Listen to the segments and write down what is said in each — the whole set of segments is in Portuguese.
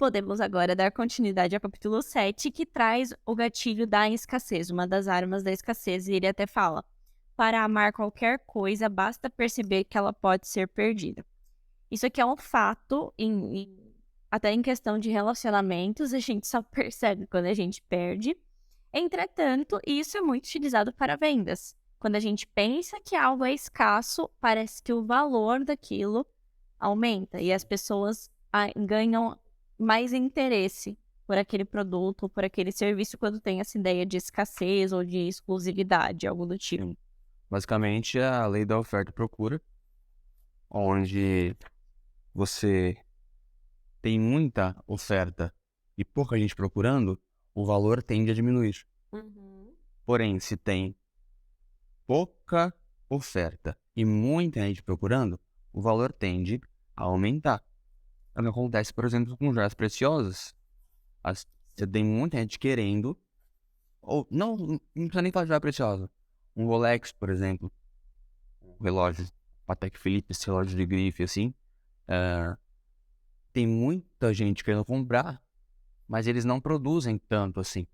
podemos agora dar continuidade ao capítulo 7, que traz o gatilho da escassez, uma das armas da escassez, e ele até fala: para amar qualquer coisa, basta perceber que ela pode ser perdida. Isso aqui é um fato, até em questão de relacionamentos, a gente só percebe quando a gente perde. Entretanto, isso é muito utilizado para vendas. Quando a gente pensa que algo é escasso, parece que o valor daquilo aumenta e as pessoas ganham mais interesse por aquele produto, por aquele serviço, quando tem essa ideia de escassez ou de exclusividade, algo do tipo. Sim. Basicamente, é a lei da oferta e procura, onde você tem muita oferta e pouca gente procurando, o valor tende a diminuir. Uhum. Porém, se tem pouca oferta e muita gente procurando, o valor tende a aumentar. É o que acontece, por exemplo, com joias preciosas. Você tem muita gente querendo, ou não precisa nem falar de joia preciosa. Um Rolex, por exemplo, um relógio Patek Philippe, esse relógio de grife assim, eh, tem muita gente querendo comprar, mas eles não produzem tanto assim.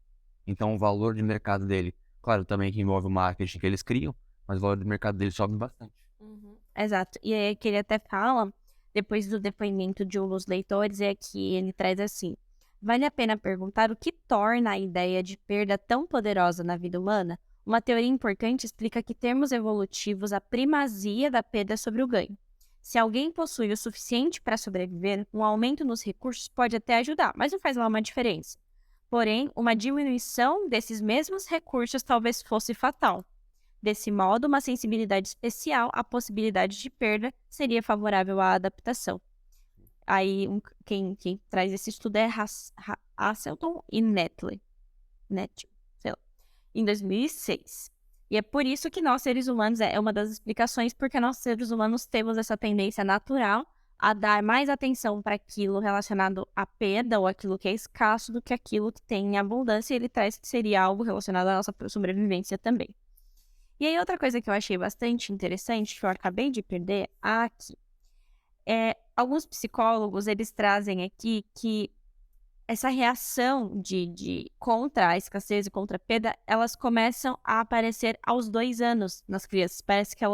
Então o valor de mercado dele, claro, também que envolve o marketing que eles criam, mas o valor de mercado dele sobe bastante. Uhum. Exato. E aí que ele até fala, depois do depoimento de um dos leitores, é que ele traz assim: vale a pena perguntar o que torna a ideia de perda tão poderosa na vida humana? Uma teoria importante explica que termos evolutivos a primazia da perda sobre o ganho. Se alguém possui o suficiente para sobreviver, um aumento nos recursos pode até ajudar, mas não faz lá uma diferença. Porém, uma diminuição desses mesmos recursos talvez fosse fatal. Desse modo, uma sensibilidade especial à possibilidade de perda seria favorável à adaptação. Aí, quem traz esse estudo é Hasselton e Nettl, sei lá, em 2006. E é por isso que nós, seres humanos, é uma das explicações porque nós, seres humanos, temos essa tendência natural a dar mais atenção para aquilo relacionado à perda ou aquilo que é escasso do que aquilo que tem em abundância. E ele traz que seria algo relacionado à nossa sobrevivência também. E aí, outra coisa que eu achei bastante interessante, que eu acabei de perder aqui, alguns psicólogos, eles trazem aqui que essa reação de contra a escassez e contra a perda, elas começam a aparecer aos 2 anos nas crianças. Parece que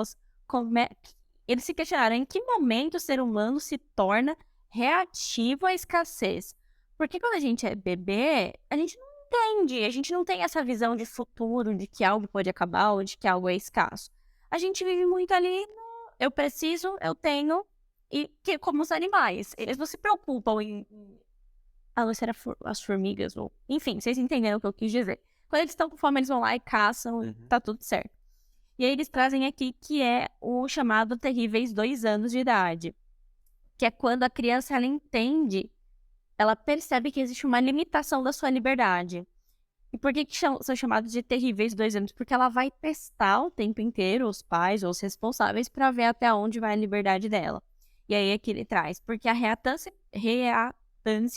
eles se questionaram em que momento o ser humano se torna reativo à escassez. Porque quando a gente é bebê, a gente não entende, a gente não tem essa visão de futuro, de que algo pode acabar ou de que algo é escasso. A gente vive muito ali no eu preciso, eu tenho, e que como os animais, eles não se preocupam não sei se era as formigas ou enfim, vocês entenderam o que eu quis dizer. Quando eles estão com fome, eles vão lá e caçam e tá tudo certo. E aí eles trazem aqui que é o chamado terríveis 2 anos de idade, que é quando a criança ela entende, ela percebe que existe uma limitação da sua liberdade. E por que são chamados de terríveis 2 anos? Porque ela vai testar o tempo inteiro os pais ou os responsáveis para ver até onde vai a liberdade dela. E aí é que ele traz, porque a reatância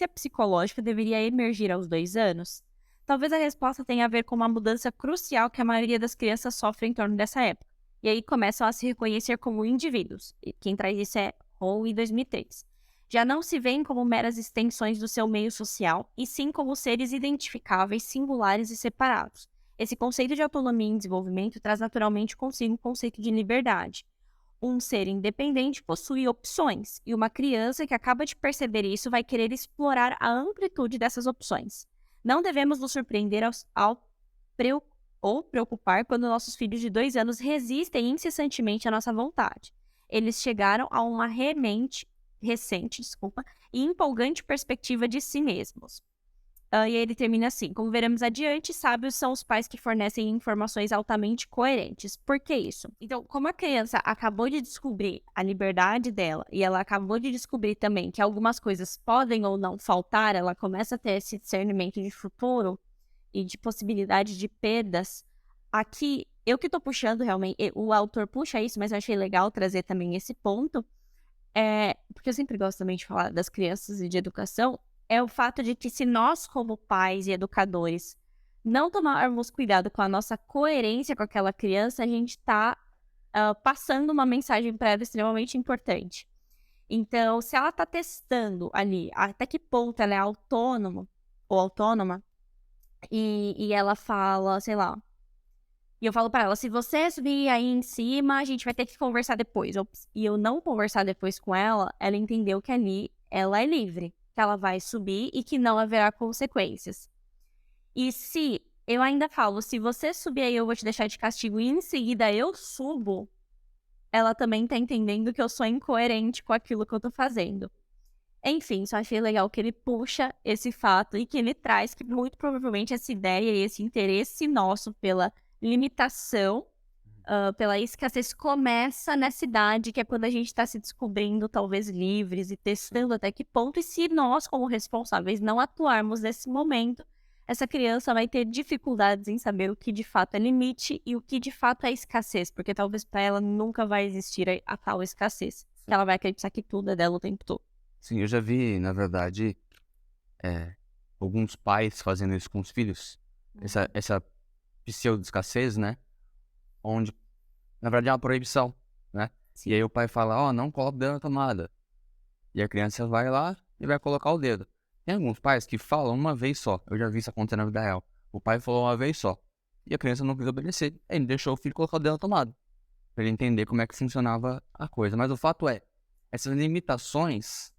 psicológica deveria emergir aos 2 anos. Talvez a resposta tenha a ver com uma mudança crucial que a maioria das crianças sofre em torno dessa época. E aí começam a se reconhecer como indivíduos. E quem traz isso é Hall em 2003. Já não se veem como meras extensões do seu meio social, e sim como seres identificáveis, singulares e separados. Esse conceito de autonomia em desenvolvimento traz naturalmente consigo o conceito de liberdade. Um ser independente possui opções, e uma criança que acaba de perceber isso vai querer explorar a amplitude dessas opções. Não devemos nos surpreender ou preocupar quando nossos filhos de 2 anos resistem incessantemente à nossa vontade. Eles chegaram a uma recente e empolgante perspectiva de si mesmos. E aí ele termina assim: como veremos adiante, sábios são os pais que fornecem informações altamente coerentes. Por que isso? Então, como a criança acabou de descobrir a liberdade dela e ela acabou de descobrir também que algumas coisas podem ou não faltar, ela começa a ter esse discernimento de futuro e de possibilidade de perdas. Aqui, eu que estou puxando realmente, o autor puxa isso, mas eu achei legal trazer também esse ponto, porque eu sempre gosto também de falar das crianças e de educação, é o fato de que se nós, como pais e educadores, não tomarmos cuidado com a nossa coerência com aquela criança, a gente está passando uma mensagem para ela extremamente importante. Então, se ela tá testando ali até que ponto ela é autônomo ou autônoma, e ela fala, sei lá, e eu falo pra ela: "Se você subir aí em cima, a gente vai ter que conversar depois", e eu não conversar depois com ela, ela entendeu que ali ela é livre, que ela vai subir e que não haverá consequências. E se eu ainda falo: "Se você subir aí, eu vou te deixar de castigo", e em seguida eu subo, ela também tá entendendo que eu sou incoerente com aquilo que eu tô fazendo. Enfim, só achei legal que ele puxa esse fato e que ele traz que muito provavelmente essa ideia e esse interesse nosso pela limitação, pela escassez começa nessa idade, que é quando a gente está se descobrindo talvez livres e testando até que ponto, e se nós, como responsáveis, não atuarmos nesse momento, essa criança vai ter dificuldades em saber o que de fato é limite e o que de fato é escassez, porque talvez para ela nunca vai existir a tal escassez, que ela vai acreditar que tudo é dela o tempo todo. Sim, eu já vi, na verdade, alguns pais fazendo isso com os filhos. Essa pseudo-escassez, né? Onde, na verdade, é uma proibição, né? E Sim. aí o pai fala, ó, não coloca o dedo na tomada. E a criança vai lá e vai colocar o dedo. Tem alguns pais que falam uma vez só. Eu já vi isso acontecer na vida real. O pai falou uma vez só. E a criança não quis obedecer. Aí ele deixou o filho colocar o dedo na tomada. Pra ele entender como é que funcionava a coisa. Mas o fato é, essas limitações,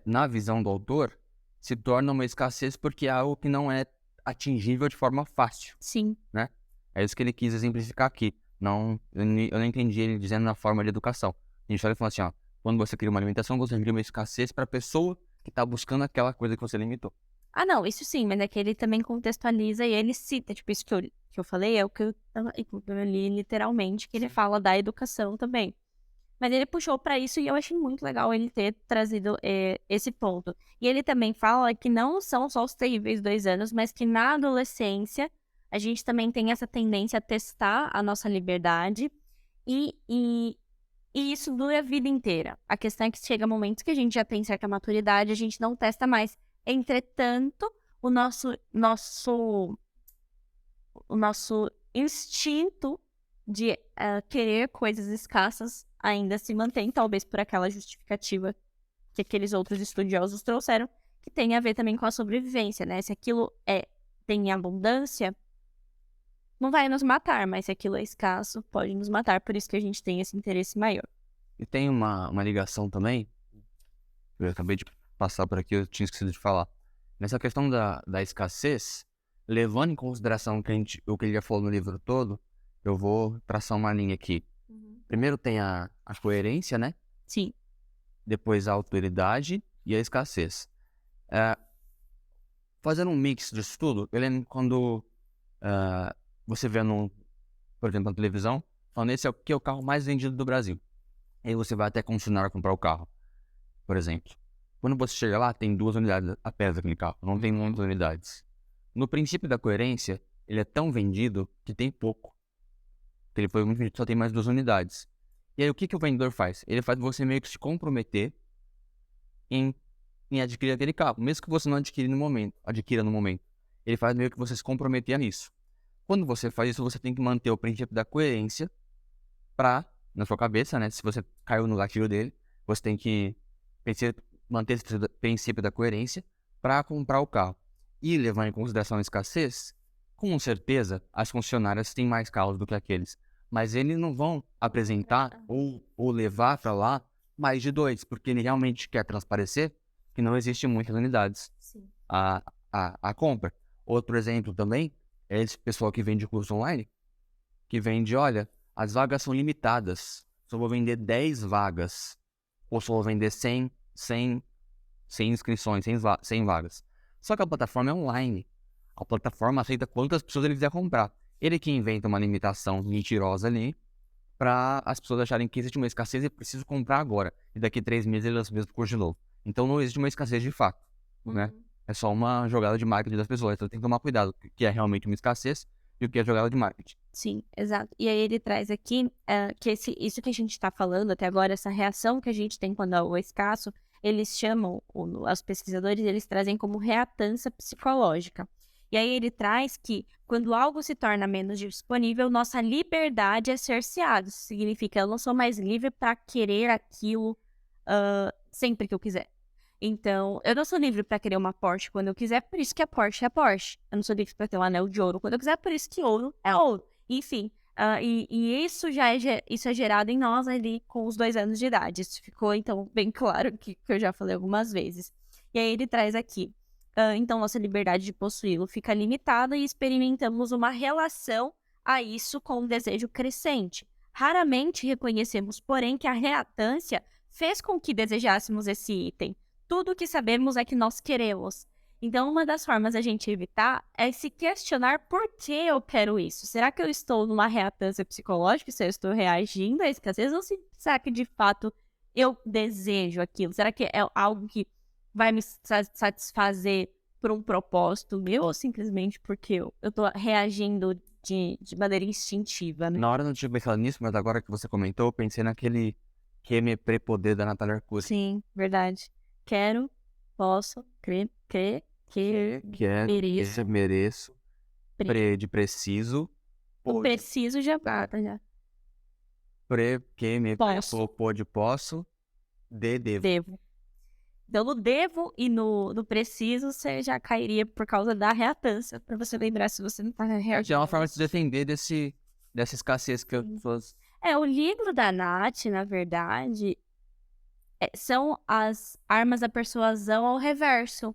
na visão do autor, se tornam uma escassez porque é algo que não é atingível de forma fácil, Sim. né? É isso que ele quis exemplificar aqui. Não, eu não entendi ele dizendo na forma de educação. A gente olha e fala assim, ó, quando você cria uma limitação, você cria uma escassez para a pessoa que está buscando aquela coisa que você limitou. Ah, não, isso sim, mas é que ele também contextualiza e ele cita, tipo, isso que eu falei é o que eu li literalmente, que ele Sim. fala da educação também. Mas ele puxou pra isso e eu achei muito legal ele ter trazido esse ponto. E ele também fala que não são só os terríveis 2 anos, mas que na adolescência a gente também tem essa tendência a testar a nossa liberdade e, e, e isso dura a vida inteira. A questão é que chega momentos que a gente já tem certa maturidade, a gente não testa mais. Entretanto, o nosso instinto de querer coisas escassas ainda se mantém, talvez por aquela justificativa que aqueles outros estudiosos trouxeram, que tem a ver também com a sobrevivência, né? Se aquilo tem em abundância, não vai nos matar, mas se aquilo é escasso, pode nos matar, por isso que a gente tem esse interesse maior. E tem uma ligação também, eu acabei de passar por aqui, eu tinha esquecido de falar. Nessa questão da escassez, levando em consideração o que ele já falou no livro todo, eu vou traçar uma linha aqui. Primeiro tem a coerência, né? Sim. Depois a autoridade e a escassez. É, fazendo um mix disso tudo, eu lembro quando você vê, por exemplo, na televisão, falando esse aqui é o carro mais vendido do Brasil. Aí você vai até a concessionária comprar o carro, por exemplo. Quando você chega lá, tem 2 unidades apenas daquele carro, não tem muitas unidades. No princípio da coerência, ele é tão vendido que tem pouco. Ele foi muito vendido, só tem mais 2 unidades. E aí o que o vendedor faz? Ele faz você meio que se comprometer em, em adquirir aquele carro, mesmo que você não adquira no momento. Ele faz meio que você se comprometer nisso. Quando você faz isso, você tem que manter o princípio da coerência na sua cabeça, né? Se você caiu no gatilho dele, você tem que manter esse princípio da coerência para comprar o carro. E levar em consideração a escassez, com certeza as concessionárias têm mais carros do que aqueles. Mas eles não vão apresentar ou levar para lá mais de 2, porque ele realmente quer transparecer que não existe muitas unidades Sim. a compra. Outro exemplo também é esse pessoal que vende curso online, que vende, olha, as vagas são limitadas, só vou vender 10 vagas, ou só vou vender 100 inscrições, 100 vagas. Só que a plataforma é online. A plataforma aceita quantas pessoas ele quiser comprar. Ele que inventa uma limitação mentirosa ali para as pessoas acharem que existe uma escassez e preciso comprar agora. E daqui 3 meses ele lança o mesmo curso de novo. Então não existe uma escassez de fato, né? É só uma jogada de marketing das pessoas. Então tem que tomar cuidado o que é realmente uma escassez e o que é jogada de marketing. Sim, exato. E aí ele traz aqui que isso que a gente está falando até agora, essa reação que a gente tem quando é o escasso, eles chamam, os pesquisadores, eles trazem como reatância psicológica. E aí ele traz que quando algo se torna menos disponível, nossa liberdade é cerceada. Isso significa eu não sou mais livre para querer aquilo sempre que eu quiser. Então, eu não sou livre pra querer uma Porsche quando eu quiser, por isso que a Porsche é a Porsche. Eu não sou livre pra ter um anel de ouro quando eu quiser, por isso que ouro é ouro. Enfim, e isso isso é gerado em nós ali com os 2 anos de idade. Isso ficou, então, bem claro que eu já falei algumas vezes. E aí ele traz aqui. Então, nossa liberdade de possuí-lo fica limitada e experimentamos uma relação a isso com um desejo crescente. Raramente reconhecemos, porém, que a reatância fez com que desejássemos esse item. Tudo o que sabemos é que nós queremos. Então, uma das formas da gente evitar é se questionar por que eu quero isso. Será que eu estou numa reatância psicológica? Se eu estou reagindo a escassez? Ou será que, de fato, eu desejo aquilo? Será que é algo que vai me satisfazer por um propósito meu ou simplesmente porque eu estou reagindo de maneira instintiva, né? Na hora eu não tinha pensado nisso, mas agora que você comentou, eu pensei naquele que me prepoder da Natália Arcuri. Sim, verdade. Quero, posso, crer, que Mereço, de preciso, o preciso já bata, já. Que me Posso. posso, devo. Devo. Então, no devo e no preciso, você já cairia por causa da reatância, pra você lembrar se você não tá reagindo. É uma forma de se defender dessa escassez que as pessoas... O livro da Nath, na verdade, são as armas da persuasão ao reverso.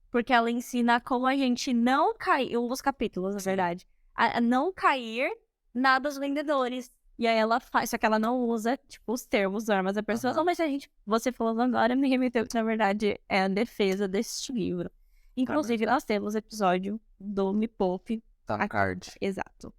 Porque ela ensina como a gente não cair, um dos capítulos, na verdade, a não cair na dos vendedores. E aí ela faz, só que ela não usa, tipo, os termos armas da persuasão, mas você falando agora, me remeteu que, na verdade, é a defesa deste livro. Inclusive, nós temos episódio do Me Poupe. Tá no card. Exato.